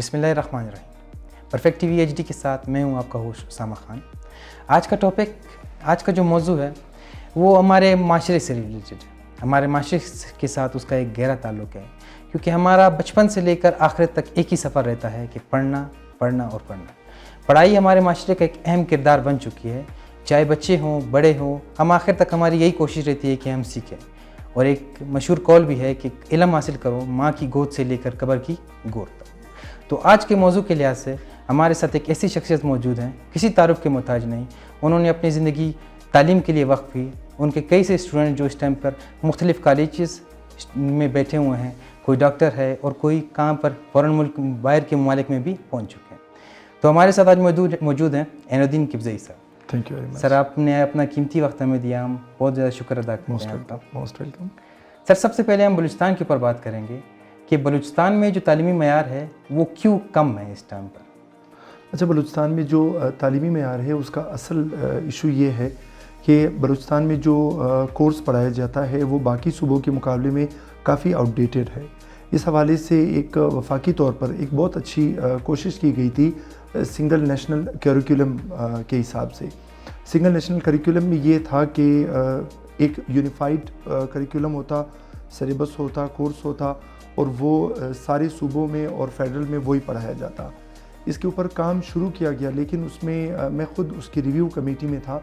بسم اللہ الرحمن الرحیم۔ Perfect TV HD کے ساتھ میں ہوں آپ کا ہوسٹ اسامہ خان۔ آج کا جو موضوع ہے وہ ہمارے معاشرے سے ریلیٹڈ ہے۔ ہمارے معاشرے کے ساتھ اس کا ایک گہرا تعلق ہے، کیونکہ ہمارا بچپن سے لے کر آخرت تک ایک ہی سفر رہتا ہے کہ پڑھنا اور پڑھنا۔ پڑھائی ہمارے معاشرے کا ایک اہم کردار بن چکی ہے، چاہے بچے ہوں بڑے ہوں، ہم آخر تک ہماری یہی کوشش رہتی ہے کہ ہم سیکھیں۔ اور ایک مشہور قول بھی ہے کہ علم حاصل کرو ماں کی گود سے لے کر قبر کی گود تک۔ تو آج کے موضوع کے لحاظ سے ہمارے ساتھ ایک ایسی شخصیت موجود ہیں، کسی تعارف کے محتاج نہیں۔ انہوں نے اپنی زندگی تعلیم کے لیے وقف کی۔ ان کے کئی سے اسٹوڈنٹ جو اس ٹائم پر مختلف کالجز میں بیٹھے ہوئے ہیں، کوئی ڈاکٹر ہے اور کوئی کام پر فورن ملک باہر کے ممالک میں بھی پہنچ چکے ہیں۔ تو ہمارے ساتھ آج موجود ہیں عین الدین کبزئی صاحب۔ تھینک یو ویری مچ سر، آپ نے اپنا قیمتی وقت ہمیں دیا، ہم بہت زیادہ شکر ادا کرتے ہیں آپ کا۔ Most welcome. سر، سب سے پہلے ہم بلوچستان کے اوپر بات کریں گے کہ بلوچستان میں جو تعلیمی معیار ہے وہ کیوں کم ہے اس ٹائم پر؟ اچھا، بلوچستان میں جو تعلیمی معیار ہے اس کا اصل ایشو یہ ہے کہ بلوچستان میں جو کورس پڑھایا جاتا ہے وہ باقی صوبوں کے مقابلے میں کافی آؤٹ ڈیٹڈ ہے۔ اس حوالے سے ایک وفاقی طور پر ایک بہت اچھی کوشش کی گئی تھی سنگل نیشنل کیریکولم کے حساب سے۔ سنگل نیشنل کیریکولم میں یہ تھا کہ ایک یونیفائڈ کیریکولم ہوتا، سلیبس ہوتا، کورس ہوتا، اور وہ سارے صوبوں میں اور فیڈرل میں وہی پڑھایا جاتا۔ اس کے اوپر کام شروع کیا گیا، لیکن اس میں میں خود اس کی ریویو کمیٹی میں تھا،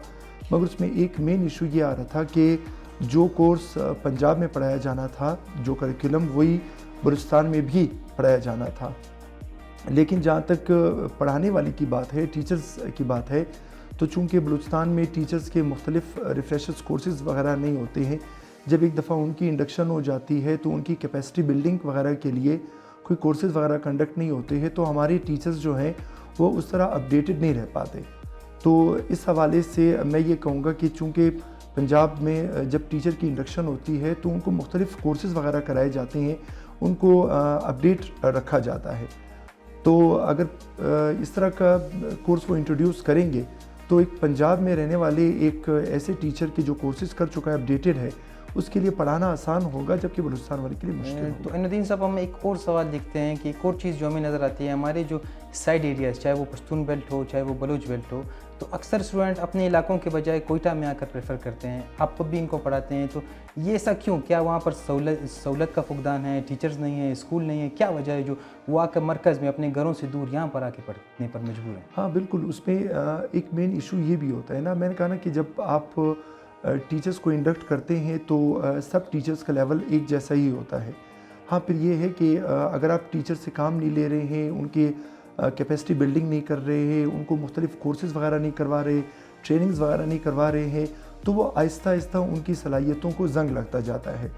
مگر اس میں ایک مین ایشو یہ آ رہا تھا کہ جو کورس پنجاب میں پڑھایا جانا تھا، جو کریکولم، وہی بلوچستان میں بھی پڑھایا جانا تھا۔ لیکن جہاں تک پڑھانے والی کی بات ہے، ٹیچرز کی بات ہے، تو چونکہ بلوچستان میں ٹیچرز کے مختلف ریفریشرز کورسز وغیرہ نہیں ہوتے ہیں، جب ایک دفعہ ان کی انڈکشن ہو جاتی ہے تو ان کی کیپیسٹی بلڈنگ وغیرہ کے لیے کوئی کورسز وغیرہ کنڈکٹ نہیں ہوتے ہیں، تو ہمارے ٹیچرز جو ہیں وہ اس طرح اپڈیٹڈ نہیں رہ پاتے۔ تو اس حوالے سے میں یہ کہوں گا کہ چونکہ پنجاب میں جب ٹیچر کی انڈکشن ہوتی ہے تو ان کو مختلف کورسز وغیرہ کرائے جاتے ہیں، ان کو اپڈیٹ رکھا جاتا ہے۔ تو اگر اس طرح کا کورس وہ انٹروڈیوس کریں گے تو ایک پنجاب میں رہنے والے ایک ایسے ٹیچر کے جو کورسز کر چکا ہے، اپڈیٹڈ ہے، اس کے لیے پڑھانا آسان ہوگا، جبکہ بلوچستان والے کے لیے مشکل ہوگا۔ تو عین الدین صاحب، ہم ایک اور سوال دیکھتے ہیں کہ ایک اور چیز جو ہمیں نظر آتی ہے، ہمارے جو سائڈ ایریاز، چاہے وہ پشتون بیلٹ ہو چاہے وہ بلوچ بیلٹ ہو، تو اکثر اسٹوڈنٹ اپنے علاقوں کے بجائے کوئٹہ میں آ کر پریفر کرتے ہیں۔ آپ خود بھی ان کو پڑھاتے ہیں، تو یہ ایسا کیوں؟ کیا وہاں پر سہولت کا فقدان ہے، ٹیچرز نہیں ہیں، اسکول نہیں ہے؟ کیا وجہ ہے جو وہ آ کر مرکز میں اپنے گھروں سے دور یہاں پر آ کے پڑھنے پر مجبور ہیں؟ ہاں بالکل، اس میں ایک مین ایشو یہ بھی ہوتا ہے نا، میں نے کہا نا کہ جب آپ ٹیچرز کو انڈکٹ کرتے ہیں تو سب ٹیچرز کا لیول ایک جیسا ہی ہوتا ہے۔ ہاں، پھر یہ ہے کہ اگر آپ ٹیچر سے کام نہیں لے رہے ہیں، ان کے کیپیسٹی بلڈنگ نہیں کر رہے ہیں، ان کو مختلف کورسز وغیرہ نہیں کروا رہے، ٹریننگز وغیرہ نہیں کروا رہے ہیں، تو وہ آہستہ آہستہ ان کی صلاحیتوں کو زنگ لگتا جاتا ہے۔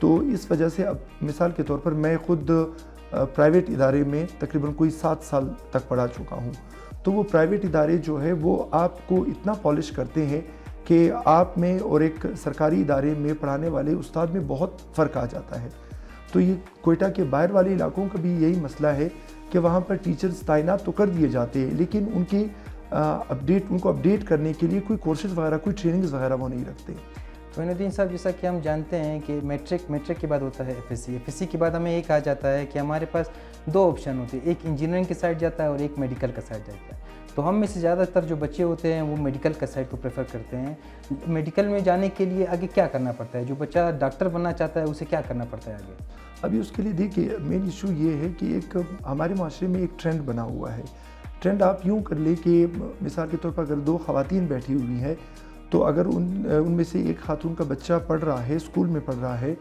تو اس وجہ سے اب مثال کے طور پر میں خود پرائیویٹ ادارے میں تقریباً کوئی 7 سال تک پڑھا چکا ہوں۔ تو وہ پرائیویٹ ادارے جو ہے وہ آپ کو اتنا پالش کرتے ہیں کہ آپ میں اور ایک سرکاری ادارے میں پڑھانے والے استاد میں بہت فرق آ جاتا ہے۔ تو یہ کوئٹہ کے باہر والے علاقوں کا بھی یہی مسئلہ ہے کہ وہاں پر ٹیچرز تعینات تو کر دیے جاتے ہیں، لیکن ان کو اپڈیٹ کرنے کے لیے کوئی کورسز وغیرہ، کوئی ٹریننگز وغیرہ وہ نہیں رکھتے۔ تو عین الدین صاحب، جیسا کہ ہم جانتے ہیں کہ میٹرک کے بعد ہوتا ہے ایف ایس سی کے بعد ہمیں یہ کہا جاتا ہے کہ ہمارے پاس 2 آپشن ہوتے ہیں، ایک انجینئرنگ کے سائڈ جاتا ہے اور ایک میڈیکل کا سائڈ جاتا ہے۔ تو ہم میں سے زیادہ تر جو بچے ہوتے ہیں وہ میڈیکل کا سائڈ کو پریفر کرتے ہیں۔ میڈیکل میں جانے کے لیے آگے کیا کرنا پڑتا ہے؟ جو بچہ ڈاکٹر بننا چاہتا ہے اسے کیا کرنا پڑتا ہے آگے؟ ابھی اس کے لیے دیکھیے، مین ایشو یہ ہے کہ ایک ہمارے معاشرے میں ایک ٹرینڈ بنا ہوا ہے۔ ٹرینڈ آپ یوں کر لیں کہ مثال کے طور پر اگر 2 خواتین بیٹھی ہوئی ہیں، تو اگر ان میں سے ایک خاتون کا بچہ پڑھ رہا ہے، اسکول میں پڑھ رہا ہے،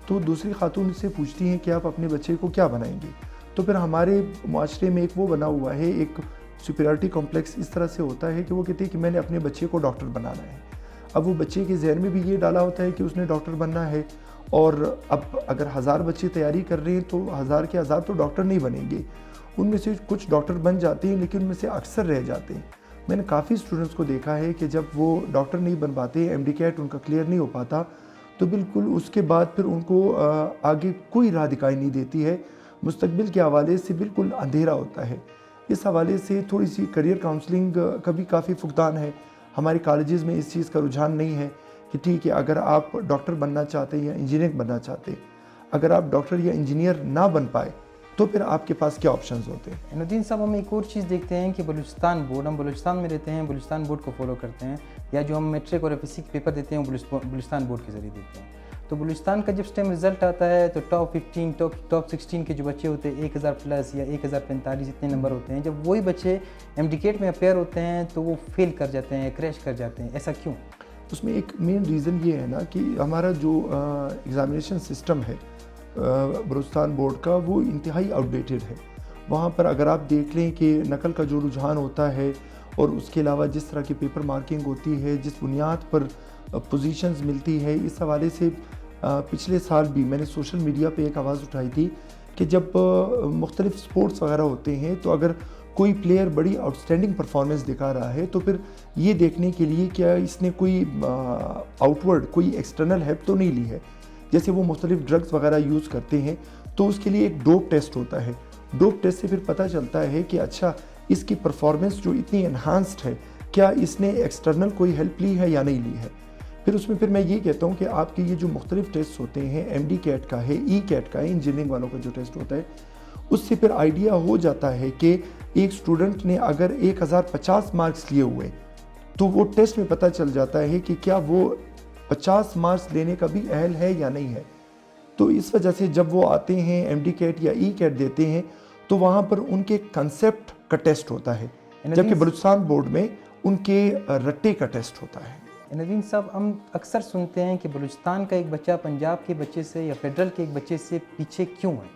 تو دوسری خاتون سے پوچھتی ہیں کہ آپ اپنے بچے کو کیا بنائیں گے؟ تو پھر ہمارے معاشرے میں ایک وہ بنا ہوا ہے، ایک سپیریورٹی کمپلیکس اس طرح سے ہوتا ہے کہ وہ کہتے ہیں کہ میں نے اپنے بچے کو ڈاکٹر بنانا ہے۔ اب وہ بچے کے ذہن میں بھی یہ ڈالا ہوتا ہے کہ اس نے ڈاکٹر بننا ہے، اور اب اگر 1000 بچے تیاری کر رہے ہیں تو 1000 کے 1000 تو ڈاکٹر نہیں بنیں گے۔ ان میں سے کچھ ڈاکٹر بن جاتے ہیں، لیکن ان میں سے اکثر رہ جاتے ہیں۔ میں نے کافی اسٹوڈنٹس کو دیکھا ہے کہ جب وہ ڈاکٹر نہیں بن پاتے، ایم ڈی کیٹ ان کا کلیئر نہیں ہو پاتا، تو بالکل اس کے بعد پھر ان کو آگے کوئی راہ دکھائی نہیں دیتی ہے، مستقبل کے حوالے سے بالکل اندھیرا ہوتا ہے۔ اس حوالے سے تھوڑی سی کریئر کاؤنسلنگ کا بھی کافی فقدان ہے۔ ہمارے کالجز میں اس چیز کا رجحان نہیں ہے کہ ٹھیک ہے، اگر آپ ڈاکٹر بننا چاہتے ہیں یا انجینئر بننا چاہتے ہیں، اگر آپ ڈاکٹر یا انجینئر نہ بن پائے تو پھر آپ کے پاس کیا آپشنز ہوتے ہیں؟ ندیم صاحب ہم ایک اور چیز دیکھتے ہیں کہ بلوچستان بورڈ، ہم بلوچستان میں رہتے ہیں، بلوچستان بورڈ کو فالو کرتے ہیں، یا جو ہم میٹرک اور ایف ایس سی کے پیپر دیتے ہیں وہ بلوچستان بورڈ کے ذریعے دیتے ہیں. تو بلوچستان کا جب اس ٹائم رزلٹ آتا ہے تو ٹاپ 15 ٹاپ 16 کے جو بچے ہوتے ہیں 1000 پلس یا 1045 اتنے نمبر ہوتے ہیں، جب وہی بچے MD-CAT میں اپیئر ہوتے ہیں تو وہ فیل کر جاتے ہیں، کریش کر جاتے ہیں. ایسا کیوں؟ اس میں ایک مین ریزن یہ ہے نا کہ ہمارا جو ایگزامینیشن سسٹم ہے بلوچستان بورڈ کا، وہ انتہائی آؤٹ ڈیٹڈ ہے. وہاں پر اگر آپ دیکھ لیں کہ نقل کا جو رجحان ہوتا ہے اور اس کے علاوہ جس طرح کی پیپر مارکنگ ہوتی ہے، جس بنیاد پر پوزیشنز ملتی ہے، اس حوالے سے پچھلے سال بھی میں نے سوشل میڈیا پہ ایک آواز اٹھائی تھی کہ جب مختلف سپورٹس وغیرہ ہوتے ہیں تو اگر کوئی پلیئر بڑی آؤٹسٹینڈنگ پرفارمنس دکھا رہا ہے تو پھر یہ دیکھنے کے لیے کیا اس نے کوئی آؤٹ ورڈ کوئی ایکسٹرنل ہیلپ تو نہیں لی ہے. جیسے وہ مختلف ڈرگز وغیرہ یوز کرتے ہیں تو اس کے لیے ایک ڈوپ ٹیسٹ ہوتا ہے. ڈوپ ٹیسٹ سے پھر پتہ چلتا ہے کہ اچھا اس کی پرفارمنس جو اتنی انہانسڈ ہے، کیا اس نے ایکسٹرنل کوئی ہیلپ لی ہے یا نہیں لی ہے. پھر اس میں میں یہ کہتا ہوں کہ آپ کے یہ جو مختلف ٹیسٹ ہوتے ہیں، MD-CAT کا ہے، E-CAT کا ہے، انجینئرنگ والوں کا جو ٹیسٹ ہوتا ہے، اس سے پھر آئیڈیا ہو جاتا ہے کہ ایک اسٹوڈنٹ نے اگر 1050 مارکس لیے ہوئے تو وہ ٹیسٹ میں پتہ چل جاتا ہے کہ کیا وہ 50 مارکس لینے کا بھی اہل ہے یا نہیں ہے. تو اس وجہ سے جب وہ آتے ہیں MD-CAT یا E-CAT دیتے ہیں تو وہاں پر ان کے کنسیپٹ کا ٹیسٹ ہوتا ہے، جبکہ بلوچستان بورڈ میں ان کے رٹے کا ٹیسٹ ہوتا ہے. ندیم صاحب ہم اکثر سنتے ہیں کہ بلوچستان کا ایک بچہ پنجاب کے بچے سے یا فیڈرل کے ایک بچے سے پیچھے کیوں ہے؟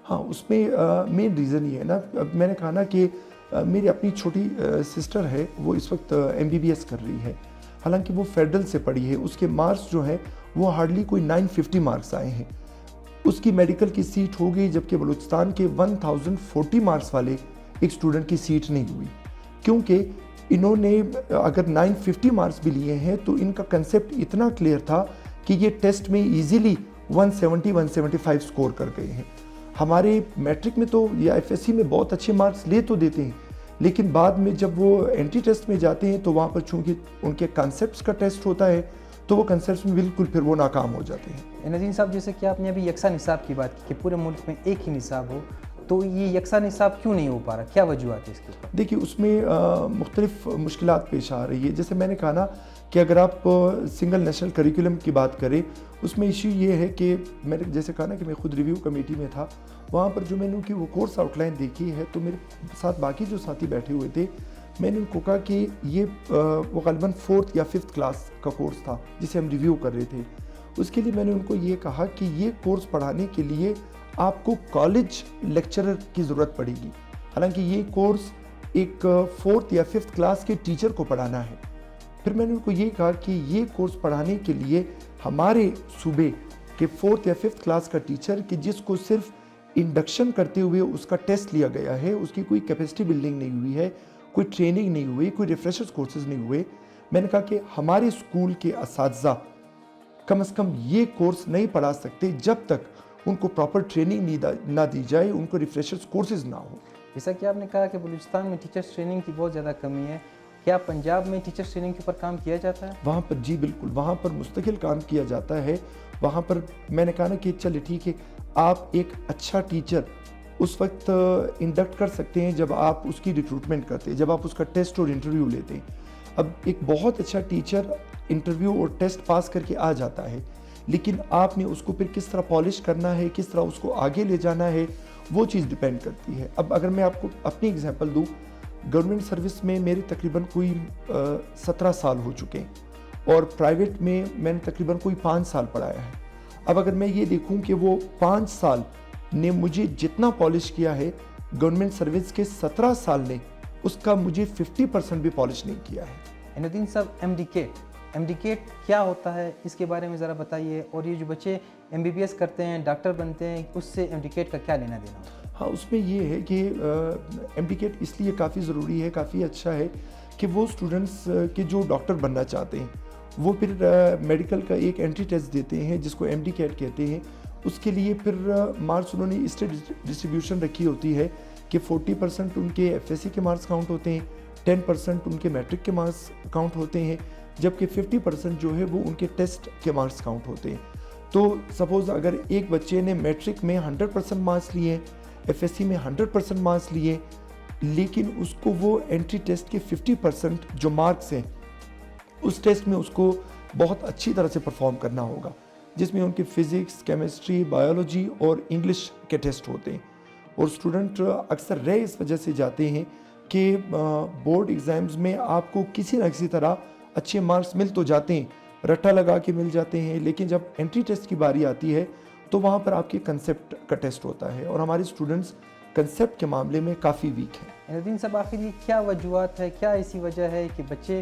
ہاں، اس میں مین ریزن یہ ہے نا، میں نے کہا نا کہ میری اپنی چھوٹی سسٹر ہے، وہ اس وقت MBBS کر رہی ہے، حالانکہ وہ فیڈرل سے پڑھی ہے. اس کے مارکس جو ہیں وہ ہارڈلی کوئی 950 مارکس آئے ہیں. اس کی میڈیکل کی سیٹ ہو گئی، جبکہ بلوچستان کے 1040 مارکس والے ایک اسٹوڈنٹ کی سیٹ نہیں ہوئی، کیونکہ انہوں نے اگر 950 مارکس بھی لیے ہیں تو ان کا کنسیپٹ اتنا کلیئر تھا کہ یہ ٹیسٹ میں ایزیلی 170-175 سکور کر گئے ہیں. ہمارے میٹرک میں تو یا FSC میں بہت اچھے مارکس لے تو دیتے ہیں، لیکن بعد میں جب وہ انٹری ٹیسٹ میں جاتے ہیں تو وہاں پر چونکہ ان کے کنسیپٹس کا ٹیسٹ ہوتا ہے تو وہ کنسیپٹس میں بالکل پھر وہ ناکام ہو جاتے ہیں. ندیم صاحب جیسے کہ آپ نے ابھی یکساں نصاب کی بات کی کہ پورے ملک میں ایک ہی نصاب ہو، تو یہ یکساں نصاب کیوں نہیں ہو پا رہا؟ کیا وجوہات ہے اس کے اوپر؟ دیکھیے، اس میں مختلف مشکلات پیش آ رہی ہے. جیسے میں نے کہا نا کہ اگر آپ سنگل نیشنل کریکولم کی بات کریں، اس میں ایشو یہ ہے کہ میں نے جیسے کہا نا کہ میں خود ریویو کمیٹی میں تھا، وہاں پر جو میں نے ان کی وہ کورس آؤٹ لائن دیکھی ہے تو میرے ساتھ باقی جو ساتھی بیٹھے ہوئے تھے، میں نے ان کو کہا کہ یہ وہ غالباً 4th یا 5th کلاس کا کورس تھا جسے ہم ریویو کر رہے تھے. اس کے لیے میں نے ان کو یہ کہا کہ یہ کورس پڑھانے کے لیے آپ کو کالج لیکچرر کی ضرورت پڑے گی، حالانکہ یہ کورس ایک 4th یا 5th کلاس کے ٹیچر کو پڑھانا ہے. پھر میں نے ان کو یہ کہا کہ یہ کورس پڑھانے کے لیے ہمارے صوبے کے 4th یا 5th کلاس کا ٹیچر کہ جس کو صرف انڈکشن کرتے ہوئے اس کا ٹیسٹ لیا گیا ہے، اس کی کوئی کیپیسٹی بلڈنگ نہیں ہوئی ہے، کوئی ٹریننگ نہیں ہوئی، کوئی ریفریشرز کورسز نہیں ہوئے، میں نے کہا کہ ہمارے اسکول کے اساتذہ کم از کم یہ کورس نہیں پڑھا سکتے جب تک ان کو پراپر ٹریننگ نہ دی جائے، ان کو ریفریشرز کورسز نہ ہو. جیسا کہ آپ نے کہا کہ بلوچستان میں ٹیچرز ٹریننگ کی بہت زیادہ کمی ہے، کیا پنجاب میں ٹیچرز ٹریننگ کے اوپر کام کیا جاتا ہے؟ وہاں پر جی بالکل، وہاں پر مستقل کام کیا جاتا ہے. وہاں پر میں نے کہا نا کہ چلے ٹھیک ہے، آپ ایک اچھا ٹیچر اس وقت انڈکٹ کر سکتے ہیں جب آپ اس کی ریکروٹمنٹ کرتے ہیں، جب آپ اس کا ٹیسٹ اور انٹرویو لیتے ہیں. اب ایک بہت اچھا ٹیچر انٹرویو اور ٹیسٹ پاس کر کے آ جاتا ہے، لیکن آپ نے اس کو پھر کس طرح پالش کرنا ہے، کس طرح اس کو آگے لے جانا ہے، وہ چیز ڈیپینڈ کرتی ہے. اب اگر میں آپ کو اپنی اگزامپل دوں، گورنمنٹ سروس میں میرے تقریباً کوئی 17 سال ہو چکے ہیں اور پرائیویٹ میں میں نے تقریباً کوئی 5 سال پڑھایا ہے. اب اگر میں یہ دیکھوں کہ وہ 5 سال نے مجھے جتنا پالش کیا ہے، گورنمنٹ سروس کے 17 سال نے اس کا مجھے 50% بھی پالش نہیں کیا ہے. ندیم صاحب MD-CAT کیا ہوتا ہے، اس کے بارے میں ذرا بتائیے، اور یہ جو بچے MBBS کرتے ہیں، ڈاکٹر بنتے ہیں، اس سے MD-CAT کا کیا لینا دینا ہوتا ہے؟ ہاں، اس میں یہ ہے کہ MD-CAT اس لیے کافی ضروری ہے، کافی اچھا ہے کہ وہ اسٹوڈنٹس کے جو ڈاکٹر بننا چاہتے ہیں وہ پھر میڈیکل کا ایک انٹری ٹیسٹ دیتے ہیں جس کو MD-CAT کہتے ہیں. اس کے لیے پھر مارکس انہوں نے اس ڈسٹریبیوشن رکھی ہوتی ہے کہ 40% ان کے FSC کے مارکس کاؤنٹ ہوتے ہیں، 10% ان کے میٹرک کے مارکس کاؤنٹ ہوتے ہیں، جبکہ 50% جو ہے وہ ان کے ٹیسٹ کے مارکس کاؤنٹ ہوتے ہیں. تو سپوز اگر ایک بچے نے میٹرک میں 100% مارکس لیے ہیں، FSC میں 100% مارکس لیے، لیکن اس کو وہ انٹری ٹیسٹ کے 50% جو مارکس ہیں اس ٹیسٹ میں اس کو بہت اچھی طرح سے پرفارم کرنا ہوگا، جس میں ان کے فزکس، کیمسٹری، بایولوجی اور انگلش کے ٹیسٹ ہوتے ہیں. اور اسٹوڈنٹ اکثر رہ اس وجہ سے جاتے ہیں کہ بورڈ ایگزامز میں آپ کو کسی نہ کسی طرح اچھے مارکس مل تو جاتے ہیں، رٹا لگا کے مل جاتے ہیں، لیکن جب انٹری ٹیسٹ کی باری آتی ہے تو وہاں پر آپ کے کنسیپٹ کا ٹیسٹ ہوتا ہے، اور ہمارے اسٹوڈنٹس کنسیپٹ کے معاملے میں کافی ویک ہیں. الدین صاحب، آخر یہ کیا وجوہات ہے، کیا ایسی وجہ ہے کہ بچے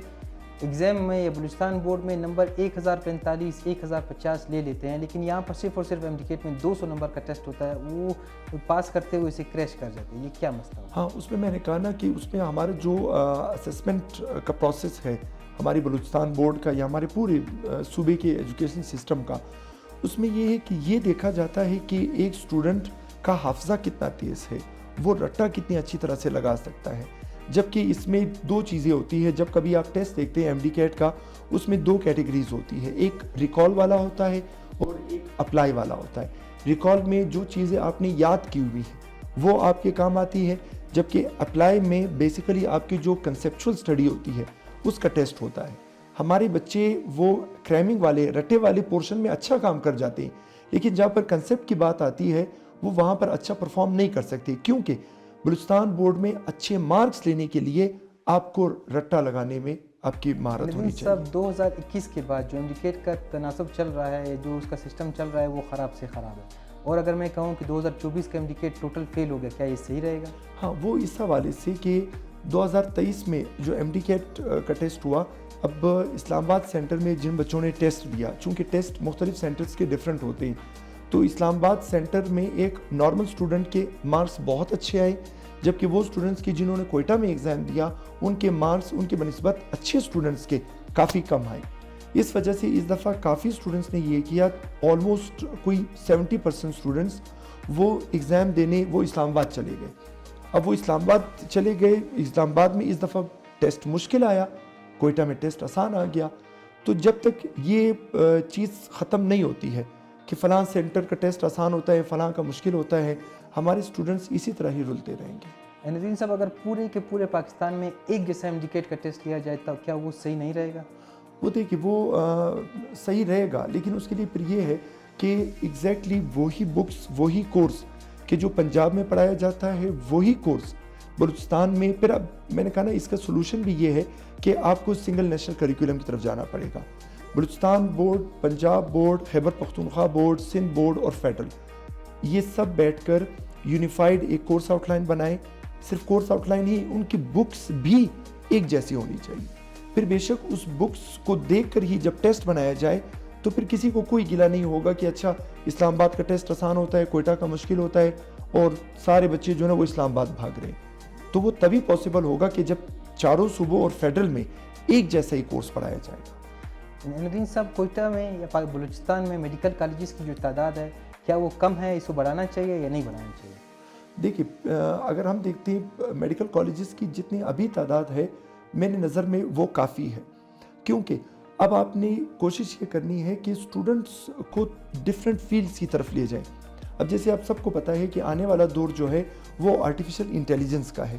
ایگزام میں یا بلوچستان بورڈ میں نمبر 1045 1050 لے لیتے ہیں، لیکن یہاں پر صرف اور صرف ایمڈیکیٹ میں 200 نمبر کا ٹیسٹ ہوتا ہے، وہ پاس کرتے ہوئے اسے کریش کر جاتے ہیں؟ یہ کیا مسئلہ ہے؟ ہاں، اس میں نے کہا نا کہ اس میں ہمارا جو اسسمنٹ کا پروسیس ہے ہماری بلوچستان بورڈ کا یا ہمارے پورے صوبے کے ایجوکیشن سسٹم کا، اس میں یہ ہے کہ یہ دیکھا جاتا ہے کہ ایک اسٹوڈنٹ کا حافظہ کتنا تیز ہے، وہ رٹا کتنی اچھی طرح سے لگا سکتا ہے. جبکہ اس میں دو چیزیں ہوتی ہیں. جب کبھی آپ ٹیسٹ دیکھتے ہیں MDCAT کا، اس میں دو کیٹیگریز ہوتی ہے، ایک ریکال والا ہوتا ہے اور ایک اپلائی والا ہوتا ہے. ریکال میں جو چیزیں آپ نے یاد کی ہوئی ہیں وہ آپ کے کام آتی ہے، جبکہ اپلائی میں بیسیکلی آپ کی جو کنسیپچول سٹڈی ہوتی ہے اس کا ٹیسٹ ہوتا ہے. ہمارے بچے وہ کریمنگ والے، رٹے والے پورشن میں اچھا کام کر جاتے ہیں، لیکن جہاں پر کنسیپٹ کی بات آتی ہے وہ وہاں پر اچھا پرفارم نہیں کر سکتے، کیونکہ بلوچستان بورڈ میں اچھے مارکس لینے کے لیے آپ کو رٹا لگانے میں آپ کی مہارت ہونی چاہیے. 2021 کے بعد جو ایمڈیکیٹ کا تناسب چل رہا ہے، جو اس کا سسٹم چل رہا ہے، وہ خراب سے خراب ہے. اور اگر میں کہوں کہ 2024 کا ایمڈیکیٹ ٹوٹل فیل ہو گیا، کیا یہ صحیح رہے گا؟ ہاں، وہ اس حوالے سے کہ 2023 میں جو MDCAT کا ٹیسٹ ہوا، اب اسلام آباد سینٹر میں جن بچوں نے ٹیسٹ دیا، چونکہ ٹیسٹ مختلف سینٹرز کے ڈیفرنٹ ہوتے ہیں، تو اسلام آباد سینٹر میں ایک نارمل اسٹوڈنٹ کے مارکس بہت اچھے آئے، جبکہ وہ اسٹوڈنٹس کی جنہوں نے کوئٹہ میں ایگزام دیا ان کے مارکس ان کے بنسبت اچھے اسٹوڈنٹس کے کافی کم آئے. اس وجہ سے اس دفعہ کافی اسٹوڈنٹس نے یہ کیا، آلموسٹ کوئی 70% اسٹوڈنٹس وہ ایگزام دینے وہ اسلام آباد چلے گئے. اب وہ اسلام آباد چلے گئے، اسلام آباد میں اس دفعہ ٹیسٹ مشکل آیا، کوئٹہ میں ٹیسٹ آسان آ گیا. تو جب تک یہ چیز ختم نہیں ہوتی ہے کہ فلاں سینٹر کا ٹیسٹ آسان ہوتا ہے، فلاں کا مشکل ہوتا ہے، ہمارے اسٹوڈنٹس اسی طرح ہی رلتے رہیں گے. ندیم صاحب، اگر پورے کے پورے پاکستان میں ایک جیسا ایمڈیکیٹ کا ٹیسٹ لیا جائے تو کیا وہ صحیح نہیں رہے گا؟ وہ دیکھیے، وہ صحیح رہے گا، لیکن اس کے لیے پھر یہ ہے کہ ایگزیکٹلی وہی بکس، وہی کورس کہ جو پنجاب میں پڑھایا جاتا ہے وہی کورس بلوچستان میں. پھر اب میں نے کہا نا، اس کا سلوشن بھی یہ ہے کہ آپ کو سنگل نیشنل کریکولم کی طرف جانا پڑے گا. Balochistan board, Punjab board, Khyber Pakhtunkhwa board, Sindh board اور فیڈرل، یہ سب بیٹھ کر یونیفائڈ ایک کورس آؤٹ لائن بنائیں. صرف کورس آؤٹ لائن ہی، ان کی بکس بھی ایک جیسی ہونی چاہیے. پھر بے شک اس بکس کو دیکھ کر ہی جب ٹیسٹ بنایا جائے تو پھر کسی کو کوئی گلہ نہیں ہوگا کہ اچھا اسلام آباد کا ٹیسٹ آسان ہوتا ہے، کوئٹہ کا مشکل ہوتا ہے، اور سارے بچے جو ہے نا وہ اسلام آباد بھاگ رہے ہیں. تو وہ تبھی پاسبل ہوگا کہ جب چاروں صوبوں اور فیڈرل میں ایک جیسا ہی کورس پڑھایا جائے گا. ندیم صاحب، کوئٹہ میں یا بلوچستان میں میڈیکل کالجز کی جو تعداد ہے، کیا وہ کم ہے؟ اس کو بڑھانا چاہیے یا نہیں بڑھانا چاہیے؟ دیکھیے، اگر ہم دیکھتے ہیں میڈیکل کالجز کی جتنی ابھی تعداد ہے میرے نظر میں وہ کافی ہے، کیونکہ اب آپ نے کوشش یہ کرنی ہے کہ اسٹوڈنٹس کو ڈفرینٹ فیلڈز کی طرف لے جائیں. اب جیسے آپ سب کو پتہ ہے کہ آنے والا دور جو ہے وہ آرٹیفیشل انٹیلیجنس کا ہے.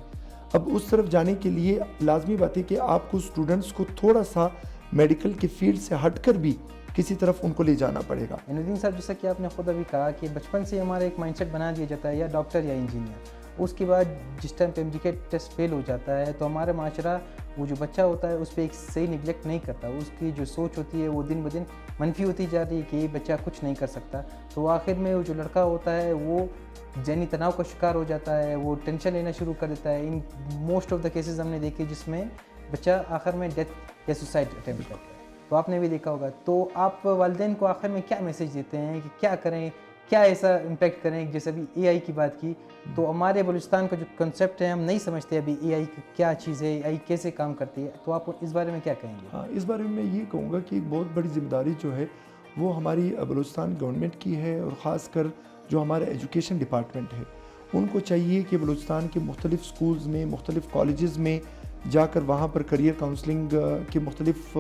اب اس طرف جانے کے لیے لازمی بات ہے کہ آپ کو اسٹوڈنٹس کو تھوڑا سا میڈیکل کے فیلڈ سے ہٹ کر بھی کسی طرف ان کو لے جانا پڑے گا. ندیم صاحب، جیسا کہ آپ نے خود ابھی کہا کہ بچپن سے ہمارا ایک مائنڈ سیٹ بنا دیا جاتا ہے یا ڈاکٹر یا انجینئر، اس کے بعد جس ٹائم پہ ایمڈیکیٹ ٹیسٹ فیل ہو جاتا ہے تو ہمارا معاشرہ وہ جو بچہ ہوتا ہے اس پہ ایک صحیح نگلیکٹ نہیں کرتا. اس کی جو سوچ ہوتی ہے وہ دن بدن منفی ہوتی جا رہی ہے کہ یہ بچہ کچھ نہیں کر سکتا. تو آخر میں وہ جو لڑکا ہوتا ہے وہ ذہنی تناؤ کا شکار ہو جاتا ہے، وہ ٹینشن لینا شروع کر دیتا ہے. In most of the cases ہم نے دیکھے جس میں بچہ آخر میں ڈیتھ یا سوسائڈ اٹیمپٹ کرتا ہے. تو آپ نے بھی دیکھا ہوگا. تو آپ والدین کو آخر میں کیا میسیج دیتے ہیں کہ کیا کریں، کیا ایسا امپیکٹ کریں؟ جیسے ابھی AI کی بات کی تو ہمارے بلوچستان کا جو کنسیپٹ ہے ہم نہیں سمجھتے ابھی AI کیا چیز ہے، AI کیسے کام کرتی ہے. تو آپ اس بارے میں کیا کہیں گے؟ ہاں، اس بارے میں یہ کہوں گا کہ ایک بہت بڑی ذمہ داری جو ہے وہ ہماری بلوچستان گورنمنٹ کی ہے، اور خاص کر جو ہمارا ایجوکیشن ڈپارٹمنٹ ہے ان کو چاہیے کہ بلوچستان کے مختلف سکولز میں، مختلف کالجز میں جا کر وہاں پر کریئر کاؤنسلنگ کے مختلف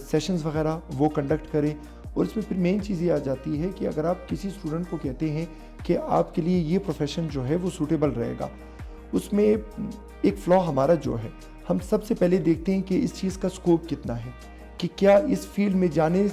سیشنز وغیرہ وہ کنڈکٹ کریں، اور اس میں پھر مین چیز یہ آ جاتی ہے کہ اگر آپ کسی اسٹوڈنٹ کو کہتے ہیں کہ آپ کے لیے یہ پروفیشن جو ہے وہ سوٹیبل رہے گا، اس میں ایک فلا ہمارا جو ہے، ہم سب سے پہلے دیکھتے ہیں کہ اس چیز کا سکوپ کتنا ہے، کہ کیا اس فیلڈ میں جانے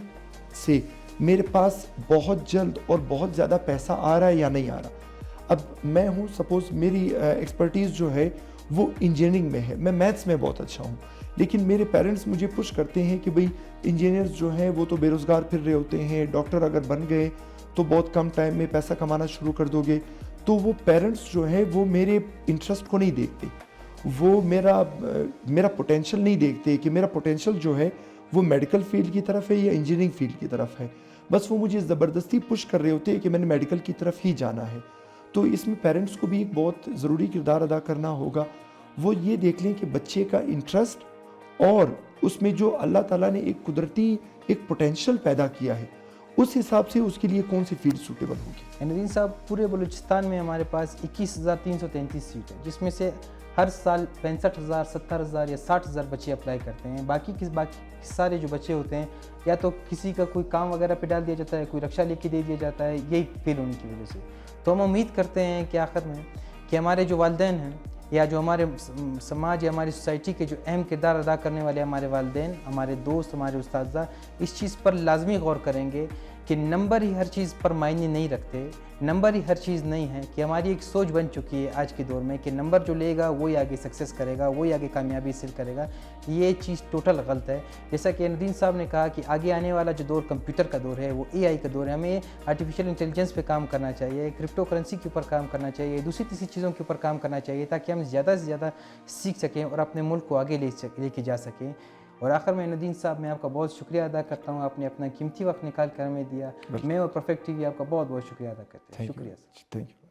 سے میرے پاس بہت جلد اور بہت زیادہ پیسہ آ رہا ہے یا نہیں آ رہا۔ اب میں ہوں، سپوز میری ایکسپرٹیز جو ہے وہ انجینئرنگ میں ہے، میں میتھس میں بہت اچھا ہوں، لیکن میرے پیرنٹس مجھے پش کرتے ہیں کہ بھئی انجینئرز جو ہیں وہ تو بے روزگار پھر رہے ہوتے ہیں، ڈاکٹر اگر بن گئے تو بہت کم ٹائم میں پیسہ کمانا شروع کر دو گے۔ تو وہ پیرنٹس جو ہیں وہ میرے انٹرسٹ کو نہیں دیکھتے، وہ میرا پوٹینشیل نہیں دیکھتے کہ میرا پوٹینشیل جو ہے وہ میڈیکل فیلڈ کی طرف ہے یا انجینئرنگ فیلڈ کی طرف ہے، بس وہ مجھے زبردستی پش کر رہے ہوتے ہیں کہ میں نے میڈیکل کی طرف ہی جانا ہے۔ تو اس میں پیرنٹس کو بھی ایک بہت ضروری کردار ادا کرنا ہوگا، وہ یہ دیکھ لیں کہ بچے کا انٹرسٹ اور اس میں جو اللہ تعالیٰ نے ایک قدرتی ایک پوٹینشیل پیدا کیا ہے، اس حساب سے اس کے لیے کون سی فیلڈ سوٹیبل ہوگی۔ ندیم صاحب، پورے بلوچستان میں ہمارے پاس 21,333 سیٹ ہے، جس میں سے ہر سال 65,000 70,000 یا 60,000 بچے اپلائی کرتے ہیں۔ باقی سارے جو بچے ہوتے ہیں یا تو کسی کا کوئی کام وغیرہ پہ ڈال دیا جاتا ہے، کوئی رکشہ لے کے دے دیا جاتا ہے، یہی فیل ہونے کی وجہ سے۔ تو ہم امید کرتے ہیں کہ آخر میں کہ ہمارے جو والدین ہیں یا جو ہمارے سماج یا ہماری سوسائٹی کے جو اہم کردار ادا کرنے والے ہمارے والدین، ہمارے دوست، ہمارے اساتذہ اس چیز پر لازمی غور کریں گے کہ نمبر ہی ہر چیز پر معنی نہیں رکھتے، نمبر ہی ہر چیز نہیں ہے، کہ ہماری ایک سوچ بن چکی ہے آج کے دور میں کہ نمبر جو لے گا وہی آگے سکسیس کرے گا، وہی آگے کامیابی حاصل کرے گا۔ یہ چیز ٹوٹل غلط ہے۔ جیسا کہ ندیم صاحب نے کہا کہ آگے آنے والا جو دور کمپیوٹر کا دور ہے، وہ اے آئی کا دور ہے، ہمیں آرٹیفیشیل انٹیلیجنس پہ کام کرنا چاہیے، کرپٹو کرنسی کے اوپر کام کرنا چاہیے، دوسری تیسری چیزوں کے اوپر کام کرنا چاہیے، تاکہ ہم زیادہ سے زیادہ سیکھ سکیں اور اپنے ملک کو آگے لے کے جا سکیں۔ اور آخر میں ندیم صاحب، میں آپ کا بہت شکریہ ادا کرتا ہوں، آپ نے اپنا قیمتی وقت نکال کر ہمیں دیا۔ میں اور پرفیکٹ ٹی وی آپ کا بہت بہت شکریہ ادا کرتے ہیں۔ شکریہ سر۔ Thank you.